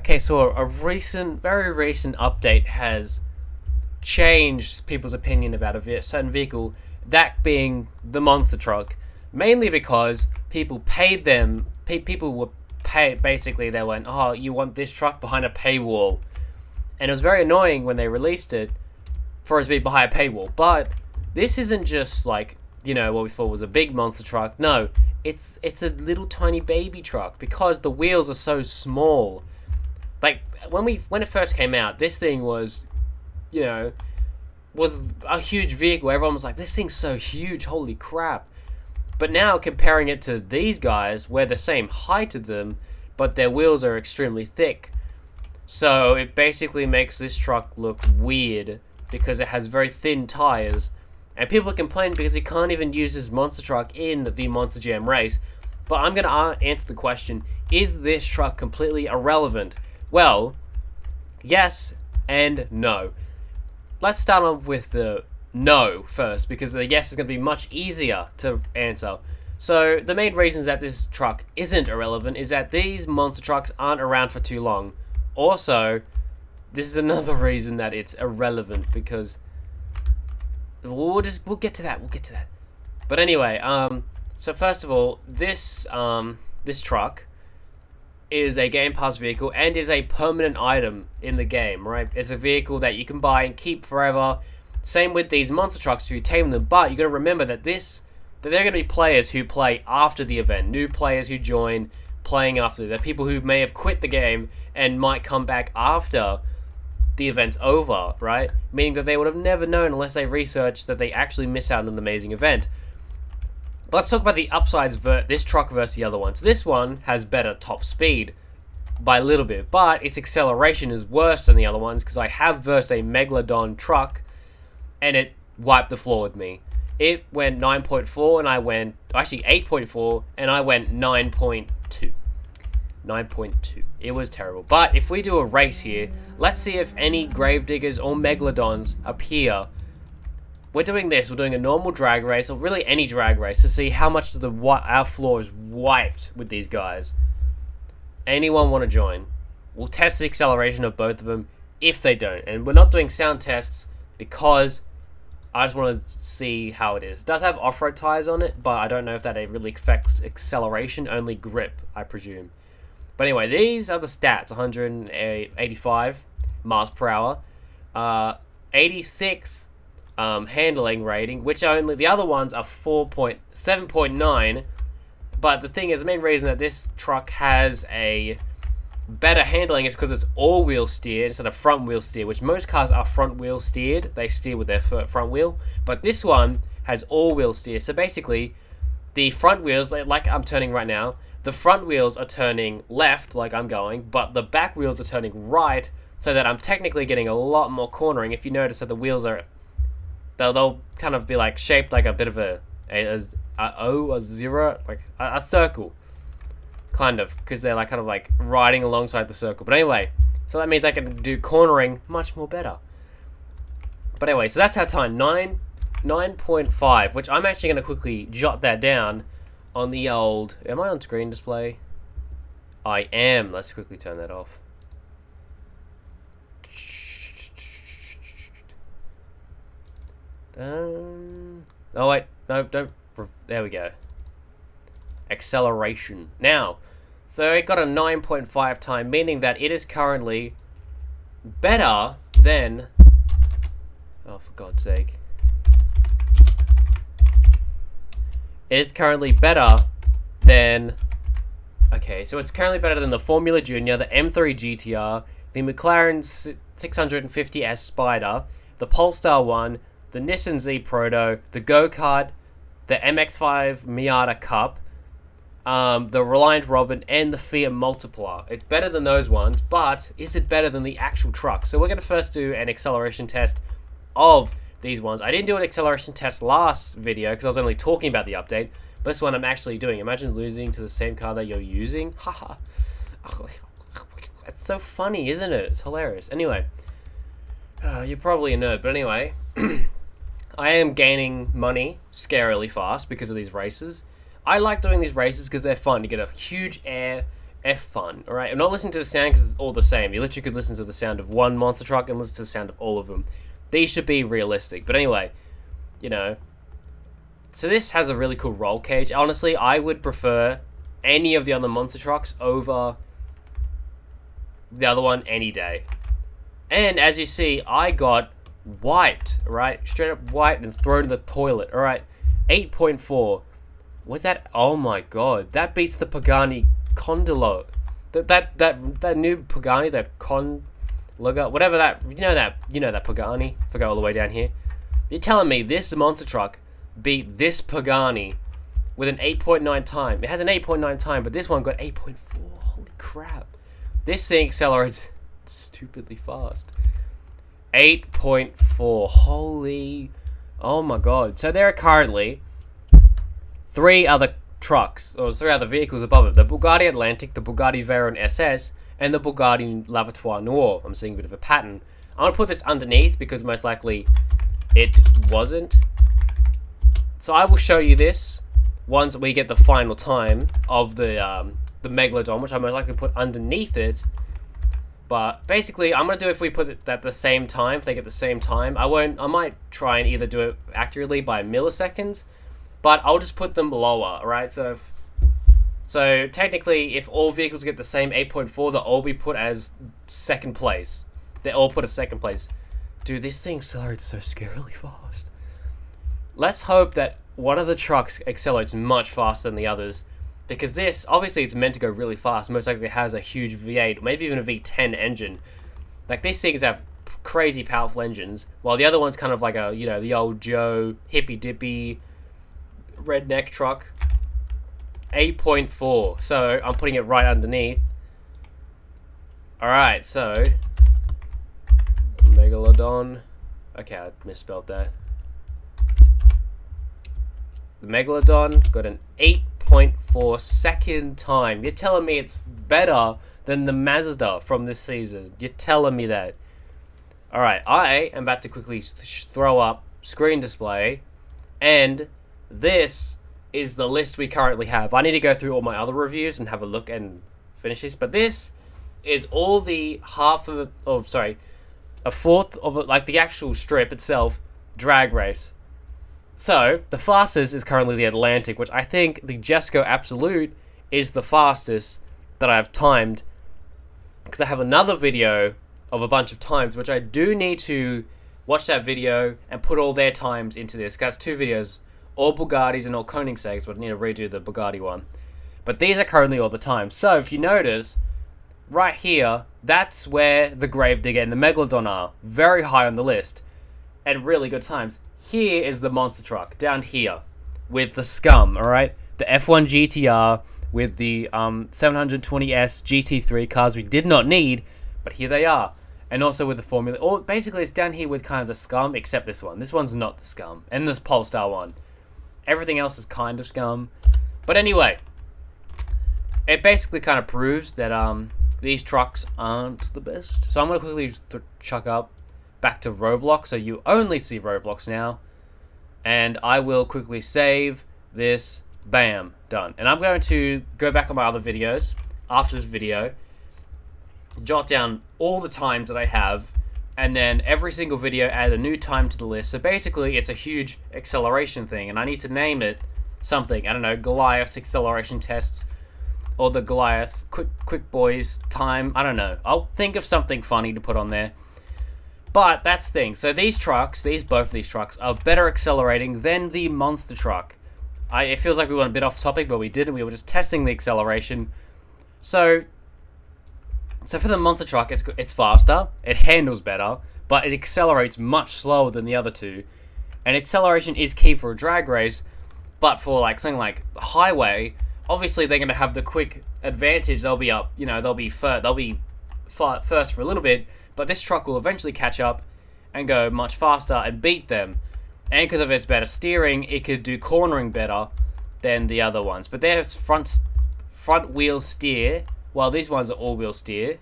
Okay, so a very recent update has changed people's opinion about a certain vehicle, that being the monster truck, mainly because people were paid, basically they went, oh, you want this truck behind a paywall. And it was very annoying when they released it for it to be behind a paywall. But this isn't just like, what we thought was a big monster truck. No, it's a little tiny baby truck because the wheels are so small. Like when it first came out, this thing was, was a huge vehicle. Everyone was like, this thing's so huge, holy crap. But now comparing it to these guys, we're the same height as them, but their wheels are extremely thick. So it basically makes this truck look weird because it has very thin tires. And people complain because he can't even use his monster truck in the Monster Jam race. But I'm going to answer the question, is this truck completely irrelevant? Well, yes and no. Let's start off with the no first, because the yes is going to be much easier to answer. So the main reasons that this truck isn't irrelevant is that these monster trucks aren't around for too long. Also, this is another reason that it's irrelevant, because we'll get to that. But anyway, so first of all, this truck is a Game Pass vehicle and is a permanent item in the game, right? It's a vehicle that you can buy and keep forever. Same with these monster trucks if you tame them, but you got to remember that there are going to be players who play after the event, new players who join playing after. There are people who may have quit the game and might come back after the event's over, right? Meaning that they would have never known unless they researched that they actually miss out on an amazing event. But let's talk about the upsides of this truck versus the other one. So this one has better top speed by a little bit, but its acceleration is worse than the other ones because I have versed a Megalodon truck and it wiped the floor with me. It went 9.4 and I went, actually 8.4 and I went 9.2. 9.2. It was terrible. But if we do a race here, let's see if any Gravediggers or Megalodons appear. We're doing this. We're doing a normal drag race, or really any drag race, to see how much of our floor is wiped with these guys. Anyone want to join? We'll test the acceleration of both of them if they don't. And we're not doing sound tests because I just want to see how it is. It does have off-road tires on it, but I don't know if that really affects acceleration, only grip, I presume. But anyway, these are the stats. 185 miles per hour. 86 handling rating, which only the other ones are 7.9. But the thing is, the main reason that this truck has a better handling is because it's all-wheel steer instead of front-wheel steer, which most cars are front-wheel steered. They steer with their front wheel. But this one has all-wheel steer. So basically, the front wheels, like I'm turning right now, the front wheels are turning left, like I'm going, but the back wheels are turning right, so that I'm technically getting a lot more cornering. If you notice that the wheels are, they'll kind of be like shaped like a bit of a zero, like a circle, kind of, because they're like kind of like riding alongside the circle. But anyway, so that means I can do cornering much more better. But anyway, so that's our time, 9.5, which I'm actually going to quickly jot that down on the old, am I on screen display? I am. Let's quickly turn that off. Oh wait, no, don't, there we go. Acceleration. Now, so it got a 9.5 time, meaning that it is currently better than, oh for God's sake. It's currently better than, okay, so it's currently better than the Formula Junior, the M3 GTR, the McLaren 650S Spider, the Polestar 1, the Nissan Z Proto, the Go-Kart, the MX-5 Miata Cup, the Reliant Robin, and the Fiat Multiplier. It's better than those ones, but is it better than the actual truck? So we're going to first do an acceleration test of these ones. I didn't do an acceleration test last video because I was only talking about the update, but this one I'm actually doing. Imagine losing to the same car that you're using. Haha. It's so funny, isn't it? It's hilarious. Anyway, you're probably a nerd, but anyway, I am gaining money scarily fast because of these races. I like doing these races because they're fun. You get a huge air F fun, alright? I'm not listening to the sound because it's all the same. You literally could listen to the sound of one monster truck and listen to the sound of all of them. These should be realistic. But anyway, you know. So this has a really cool roll cage. Honestly, I would prefer any of the other monster trucks over the other one any day. And as you see, I got wiped, right? Straight up wiped and thrown in the toilet, alright? 8.4. What's that? Oh my god. That beats the Pagani Condolo. That new Pagani, that Conloga, whatever that, you know that Pagani? If I go all the way down here. You're telling me this monster truck beat this Pagani with an 8.9 time. It has an 8.9 time, but this one got 8.4. Holy crap. This thing accelerates stupidly fast. 8.4. Holy... Oh my god. So there are currently 3 other trucks, or 3 other vehicles above it. The Bugatti Atlantic, the Bugatti Veyron SS, and the Bugatti Lavatoire Noir. I'm seeing a bit of a pattern. I'm going to put this underneath because most likely it wasn't. So I will show you this once we get the final time of the Megalodon, which I most likely put underneath it. But basically, I'm going to do if we put it at the same time, if they get the same time. I might try and either do it accurately by milliseconds, but I'll just put them lower, right? So technically, if all vehicles get the same 8.4, they'll all be put as second place. They all put as second place. Dude, this thing accelerates so scarily fast. Let's hope that one of the trucks accelerates much faster than the others, because this, obviously it's meant to go really fast. Most likely it has a huge V8, maybe even a V10 engine. Like, these things have crazy powerful engines, while the other one's kind of like a, you know, the old Joe, hippy-dippy, redneck truck. 8.4, so I'm putting it right underneath. Alright, so... Megalodon. Okay, I misspelled that. The Megalodon got an 8.4 second time. You're telling me it's better than the Mazda from this season. You're telling me that. Alright, I am about to quickly throw up screen display. And this is the list we currently have. I need to go through all my other reviews and have a look and finish this. But this is all the a fourth of it, like the actual strip itself, drag race. So, the fastest is currently the Atlantic, which I think the Jesco Absolute is the fastest that I've timed. Because I have another video of a bunch of times, which I do need to watch that video and put all their times into this. Because that's 2 videos, all Bugattis and all Koenigsegg's, but I need to redo the Bugatti one. But these are currently all the times. So, if you notice, right here, that's where the Gravedigger and the Megalodon are. Very high on the list. And really good times. Here is the monster truck, down here, with the scum, alright? The F1 GTR with the 720S GT3 cars we did not need, but here they are. And also with the Formula... Or basically, it's down here with kind of the scum, except this one. This one's not the scum. And this Polestar one. Everything else is kind of scum. But anyway, it basically kind of proves that these trucks aren't the best. So I'm going to quickly chuck up back to Roblox, so you only see Roblox now, and I will quickly save this. Bam, done. And I'm going to go back on my other videos after this video, jot down all the times that I have, and then every single video add a new time to the list. So basically it's a huge acceleration thing, and I need to name it something. I don't know, Goliath's acceleration tests, or the Goliath quick boys time. I don't know, I'll think of something funny to put on there. But that's the thing. So these trucks, both of these trucks, are better accelerating than the monster truck. It feels like we went a bit off topic, but we didn't. We were just testing the acceleration. So for the monster truck, it's faster, it handles better, but it accelerates much slower than the other two. And acceleration is key for a drag race, but for like something like the highway, obviously they're going to have the quick advantage. They'll be up, they'll be first for a little bit. But this truck will eventually catch up and go much faster and beat them. And because of its better steering, it could do cornering better than the other ones. But they're front wheel steer, while these ones are all wheel steer.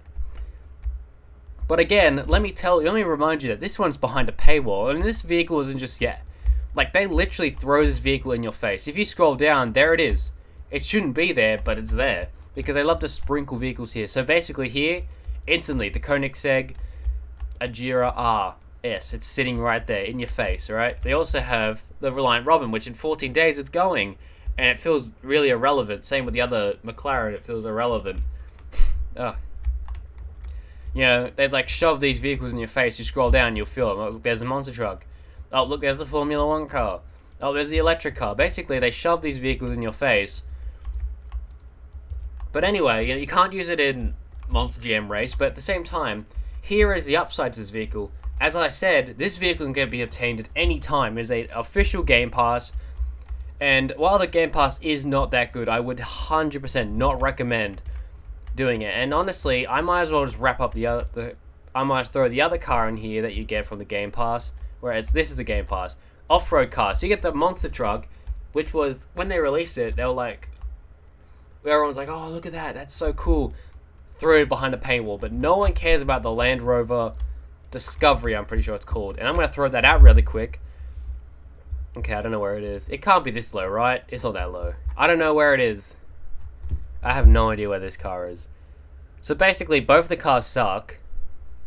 But again, let me remind you that this one's behind a paywall, and this vehicle isn't just yet. Like, they literally throw this vehicle in your face. If you scroll down, there it is. It shouldn't be there, but it's there. because they love to sprinkle vehicles here. So basically here, instantly, the Koenigsegg Agera RS, it's sitting right there in your face, right? They also have the Reliant Robin, which in 14 days it's going, and it feels really irrelevant. Same with the other McLaren, it feels irrelevant. Oh. You know, they'd like shove these vehicles in your face, you scroll down, you'll feel them. Oh, look, there's a monster truck. Oh, look, there's the Formula 1 car. Oh, there's the electric car. Basically, they shove these vehicles in your face. But anyway, you know, you can't use it in Monster GM Race, but at the same time, here is the upside to this vehicle. As I said, this vehicle can be obtained at any time. It is an official Game Pass, and while the Game Pass is not that good, I would 100% not recommend doing it. And honestly, I might as well just wrap up I might throw the other car in here that you get from the Game Pass, whereas this is the Game Pass. Off-road car. So you get the monster truck, which was, when they released it, they were like, everyone's like, oh, look at that, that's so cool. Threw it behind a paintwall, but no one cares about the Land Rover Discovery, I'm pretty sure it's called. And I'm going to throw that out really quick. Okay, I don't know where it is. It can't be this low, right? It's not that low. I don't know where it is. I have no idea where this car is. So basically, both the cars suck.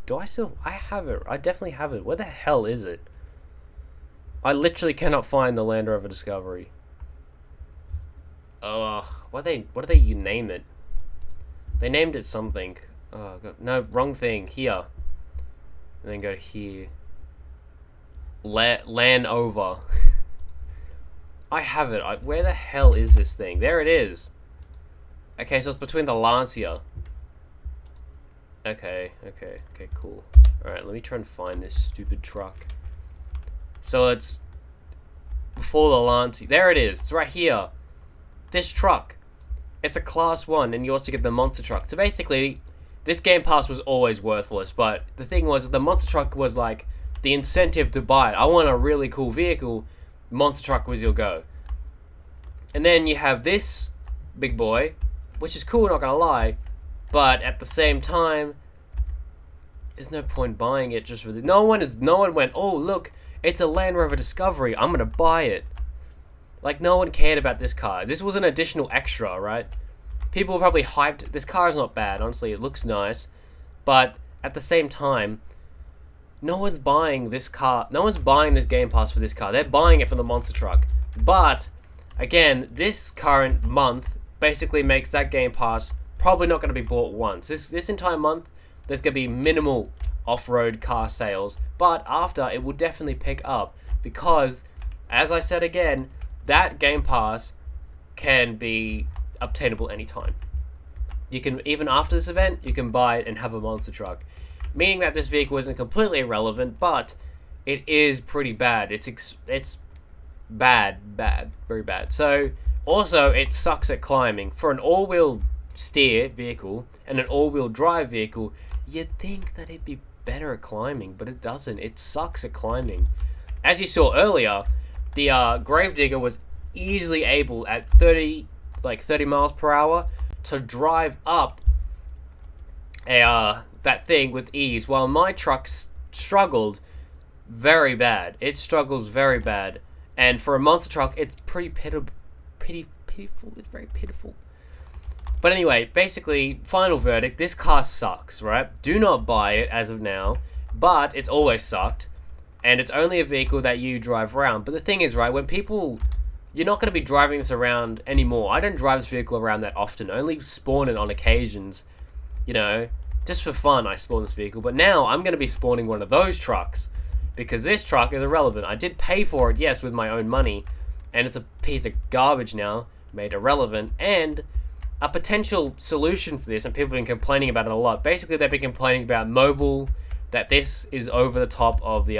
Do I still... I have it. I definitely have it. Where the hell is it? I literally cannot find the Land Rover Discovery. What do they name it? They named it something. Oh, God. No, wrong thing. Here. And then go here. Land over. I have it. Where the hell is this thing? There it is. Okay, so it's between the Lancia. Okay, cool. Alright, let me try and find this stupid truck. So it's before the Lancia. There it is. It's right here. This truck. It's a Class 1, and you also get the monster truck. So basically, this Game Pass was always worthless, but the thing was, the monster truck was like the incentive to buy it. I want a really cool vehicle. Monster truck was your go. And then you have this big boy, which is cool, not gonna lie, but at the same time, there's no point buying it just for the... No one went, oh look, it's a Land Rover Discovery, I'm gonna buy it. Like, no one cared about this car. This was an additional extra, right? People were probably hyped. This car is not bad, honestly, it looks nice, but at the same time, no one's buying this car. No one's buying this Game Pass for this car. They're buying it for the monster truck. But again, this current month basically makes that Game Pass probably not going to be bought once. This entire month, there's going to be minimal off-road car sales. But after, it will definitely pick up. Because, as I said again, that Game Pass can be obtainable anytime. You can, even after this event, you can buy it and have a monster truck. Meaning that this vehicle isn't completely irrelevant, but it is pretty bad. It's bad, very bad. So, also, it sucks at climbing. For an all-wheel steer vehicle and an all-wheel drive vehicle, you'd think that it'd be better at climbing, but it doesn't. It sucks at climbing. As you saw earlier, the Gravedigger was easily able at 30 miles per hour to drive up that thing with ease, while my truck struggled very bad. It struggles very bad, and for a monster truck, it's pretty pitiful. It's very pitiful. But anyway, basically, final verdict: this car sucks, right? Do not buy it as of now, but it's always sucked, and it's only a vehicle that you drive around. But the thing is, right, when people... You're not going to be driving this around anymore. I don't drive this vehicle around that often. I only spawn it on occasions, you know. Just for fun, I spawn this vehicle. But now, I'm going to be spawning one of those trucks. Because this truck is irrelevant. I did pay for it, yes, with my own money. And it's a piece of garbage now, made irrelevant. And a potential solution for this, and people have been complaining about it a lot. Basically, they've been complaining about mobile, that this is over the top of the...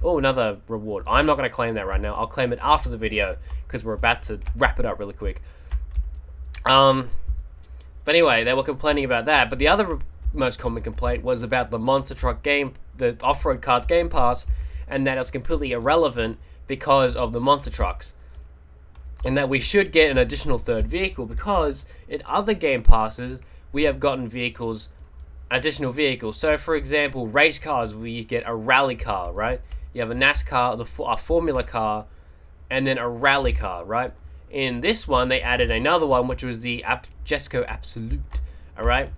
Oh, another reward. I'm not going to claim that right now. I'll claim it after the video, because we're about to wrap it up really quick. But anyway, they were complaining about that. But the other most common complaint was about the monster truck game, the off-road cars Game Pass, and that it's completely irrelevant because of the monster trucks. And that we should get an additional third vehicle, because in other Game Passes, we have gotten additional vehicles. So, for example, race cars, where you get a rally car, right? You have a NASCAR, a Formula car, and then a rally car, right? In this one, they added another one, which was the Jesco Absolute. Alright?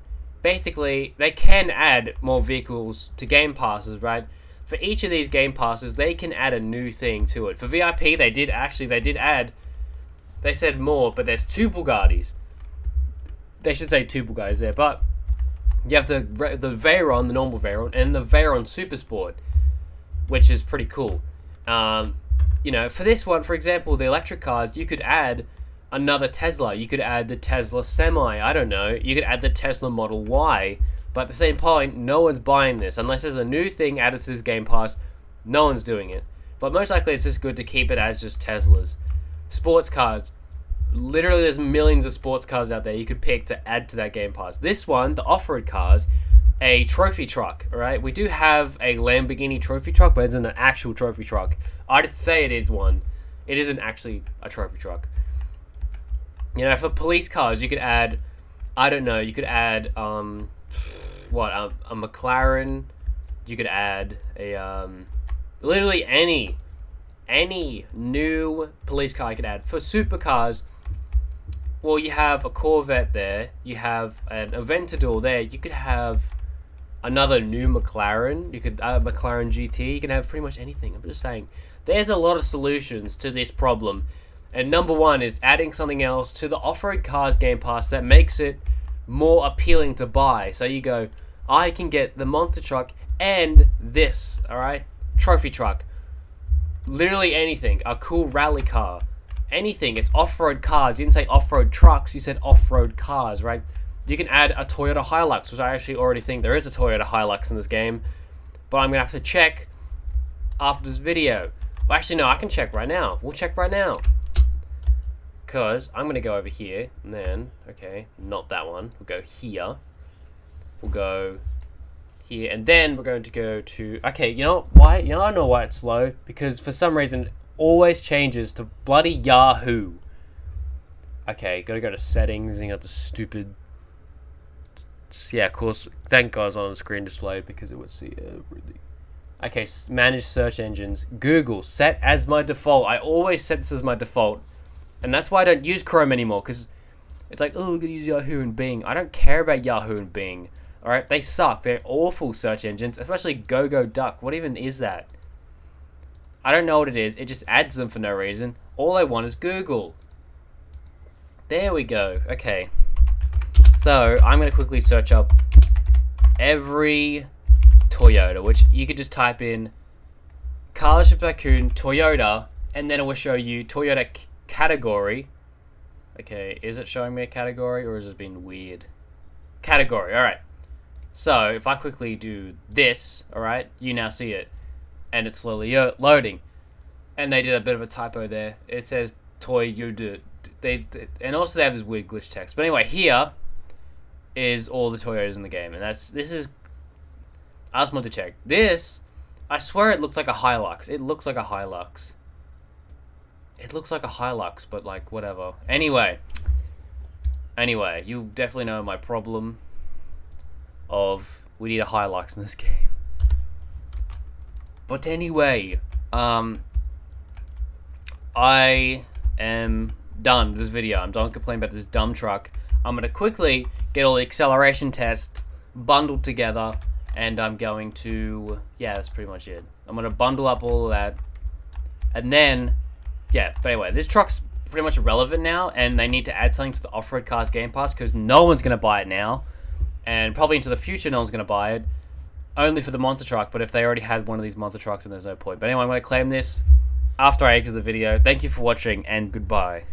Basically, they can add more vehicles to game passes, right? For each of these game passes, they can add a new thing to it. For VIP, they did add, they said more, but there's 2 Bugattis. They should say 2 Bugattis there, but you have the Veyron, the normal Veyron, and the Veyron Super Sport, which is pretty cool. You know, for this one, for example, the electric cars, you could add another Tesla. You could add the Tesla Semi. I don't know. You could add the Tesla Model Y. But at the same point, no one's buying this. Unless there's a new thing added to this Game Pass, no one's doing it. But most likely it's just good to keep it as just Teslas. Sports cars. Literally, there's millions of sports cars out there you could pick to add to that Game Pass. This one, the off-road cars, a trophy truck, alright? We do have a Lamborghini trophy truck, but it's an actual trophy truck. I'd say it is one. It isn't actually a trophy truck. You know, for police cars, you could add, I don't know, you could add, a McLaren. You could add a, literally any new police car you could add. For supercars, well, you have a Corvette there. You have an Aventador there. You could have another new McLaren. You could add a McLaren GT. You can have pretty much anything. I'm just saying, there's a lot of solutions to this problem. And number one is adding something else to the off-road cars Game Pass that makes it more appealing to buy. So you go, I can get the monster truck and this, alright? Trophy truck. Literally anything. A cool rally car. Anything. It's off-road cars. You didn't say off-road trucks. You said off-road cars, right? You can add a Toyota Hilux, which I actually already think there is a Toyota Hilux in this game. But I'm going to have to check after this video. Well, actually, no, I can check right now. We'll check right now. Because I'm going to go over here, and then, okay, not that one. We'll go here. We'll go here, and then we're going to go to, okay, you know why? You know, I know why it's slow. Because for some reason, it always changes to bloody Yahoo. Okay, gotta go to settings, and you got the stupid, yeah, of course, thank God it's on the screen display, because it would see everything. Okay, manage search engines. Google, set as my default. I always set this as my default. And that's why I don't use Chrome anymore, because it's like, oh, we're going to use Yahoo and Bing. I don't care about Yahoo and Bing. Alright, they suck. They're awful search engines, especially GoGoDuck. What even is that? I don't know what it is. It just adds them for no reason. All I want is Google. There we go. Okay. So, I'm going to quickly search up every Toyota, which you could just type in Carship Tycoon Toyota, and then it will show you Toyota category. Okay, is it showing me a category, or is it being weird? Category, alright. So, if I quickly do this, alright, you now see it. And it's slowly loading. And they did a bit of a typo there. It says Toyota. And also they have this weird glitch text. But anyway, here is all the Toyotas in the game. And this is, I just want to check. This, I swear it looks like a Hilux. It looks like a Hilux. It looks like a Hilux, but like, whatever. Anyway, you definitely know my problem of we need a Hilux in this game. But anyway, I am done with this video. I'm done complaining about this dumb truck. I'm going to quickly get all the acceleration tests bundled together, and I'm going to, yeah, that's pretty much it. I'm going to bundle up all of that, and then, yeah, but anyway, this truck's pretty much irrelevant now, and they need to add something to the off-road cars Game Pass, because no one's going to buy it now, and probably into the future no one's going to buy it, only for the monster truck. But if they already had one of these monster trucks, then there's no point. But anyway, I'm going to claim this after I exit the video. Thank you for watching, and goodbye.